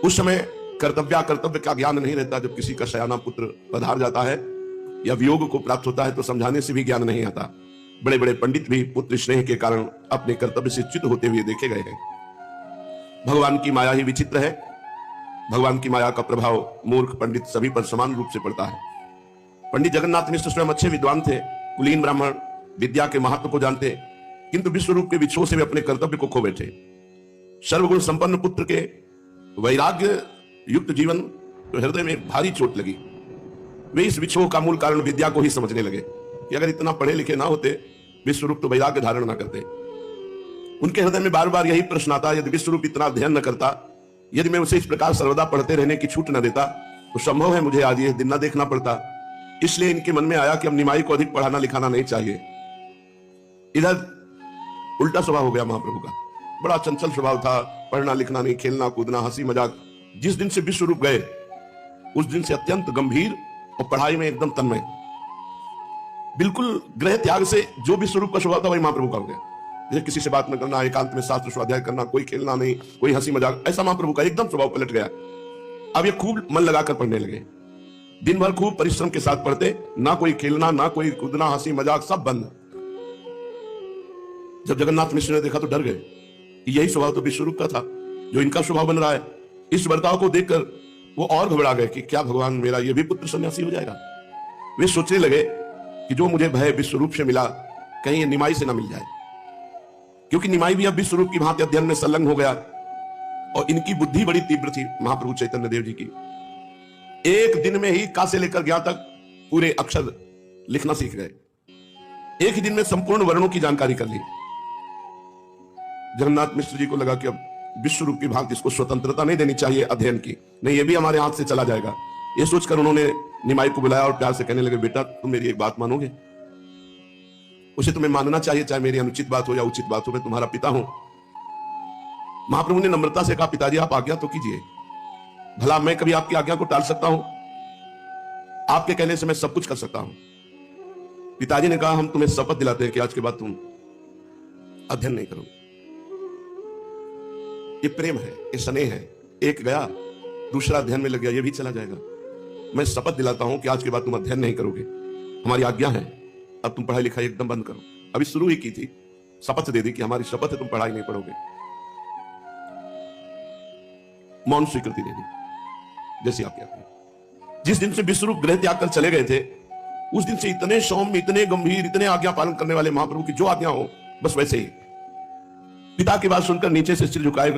उस समय कर्तव्य का ज्ञान नहीं रहता। जब किसी का शयाना पुत्र पधार जाता है या वियोग को प्राप्त होता है तो समझाने से भी ज्ञान नहीं आता। बड़े बड़े पंडित भी पुत्र स्नेह के कारण अपने कर्तव्य से च्युत होते हुए देखे गए हैं। भगवान की माया ही विचित्र है। भगवान की माया का प्रभाव मूर्ख पंडित सभी पर समान रूप से पड़ता है। पंडित जगन्नाथ मिश्र स्वयं अच्छे विद्वान थे, कुलीन ब्राह्मण, विद्या के महत्व को जानते, किंतु विश्व रूप के विछोह से वे अपने कर्तव्य को खो बैठे। सर्वगुण संपन्न पुत्र के वैराग्य युक्त जीवन तो हृदय में भारी चोट लगी। वे इस विछोह का मूल कारण विद्या को ही समझने लगे कि अगर इतना पढ़े लिखे ना होते, विश्वरूप तो वैराग्य धारण ना करते। उनके हृदय में बार बार यही प्रश्न आता, यदि विश्वरूप इतना अध्ययन न करता, यदि मैं उसे इस प्रकार सर्वदा पढ़ते रहने की छूट न देता, तो संभव है मुझे आज ये दिन न देखना पड़ता। इसलिए इनके मन में आया कि अब निमाई को अधिक पढ़ाना लिखाना नहीं चाहिए। इधर उल्टा स्वभाव हो गया महाप्रभु का। बड़ा चंचल स्वभाव था, पढ़ना लिखना नहीं, खेलना कूदना, हंसी मजाक। जिस दिन से विश्वरूप गए उस दिन से अत्यंत गंभीर और पढ़ाई में एकदम तन्मय। बिल्कुल ग्रह त्याग से जो विश्वरूप का स्वभाव था वही महाप्रभु का हो गया। जैसे किसी से बात न करना, एकांत में शास्त्र स्वाध्याय करना, कोई खेलना नहीं, कोई हंसी मजाक, ऐसा महाप्रभु का एकदम स्वभाव पलट गया। अब ये खूब मन लगाकर पढ़ने लगे। दिन भर खूब परिश्रम के साथ पढ़ते, ना कोई खेलना, ना कोई कूदना, हंसी मजाक, सब बंद। जब जगन्नाथ मिश्र ने देखा तो डर गए कि यही स्वभाव तो विश्वरूप का था, जो इनका स्वभाव बन रहा है। इस बर्ताव को देखकर वो और घबरा गए कि क्या भगवान मेरा ये भी पुत्र सन्यासी हो जाएगा। वे सोचने लगे कि जो मुझे भय विश्वरूप से मिला, कहीं ये निमाई से ना मिल जाए, क्योंकि निमाई भी अब विश्वरूप की भांति अध्ययन में संलग्न हो गया और इनकी बुद्धि बड़ी तीव्र थी। महाप्रभु चैतन्य देव जी की एक दिन में ही का से लेकर ज्ञा तक पूरे अक्षर लिखना सीख गए। एक ही दिन में संपूर्ण वर्णों की जानकारी कर ली। जगन्नाथ मिश्र जी को लगा कि अब विश्वरूप की भांति इसको स्वतंत्रता नहीं देनी चाहिए अध्ययन की, नहीं ये भी हमारे हाथ से चला जाएगा। ये सोचकर उन्होंने निमाई को बुलाया और प्यार से कहने लगे, बेटा तुम मेरी एक बात मानोगे? उसे तुम्हें मानना चाहिए, चाहे मेरी अनुचित बात हो या उचित बात हो, मैं तुम्हारा पिता हूं। महाप्रभु ने नम्रता से कहा, पिताजी आप आज्ञा तो कीजिए, भला मैं कभी आपकी आज्ञा को टाल सकता हूं? आपके कहने से मैं सब कुछ कर सकता हूं। पिताजी ने कहा, हम तुम्हें शपथ दिलाते हैं कि आज के बाद तुम अध्ययन नहीं करोगे। ये प्रेम है, ये स्नेह है। एक गया, दूसरा अध्ययन में लग गया, ये भी चला जाएगा। मैं शपथ दिलाता हूं कि आज के बाद तुम अध्ययन नहीं करोगे, हमारी आज्ञा है, अब तुम पढ़ाई लिखाई एकदम बंद करो। अभी शुरू ही की थी, शपथ दे दी कि हमारी शपथ है तुम पढ़ाई नहीं पढ़ोगे। मौन स्वीकृति दे दी, जैसी आपकी आज्ञा। जिस दिन से विश्वरूप गृह त्याग कर चले गए थे, उस दिन से इतने सौम्य, इतने गंभीर, इतने आज्ञा पालन करने वाले महाप्रभु की जो आज्ञा हो बस वैसे ही। पिता की बात सुनकर नीचे से सिर झुकाए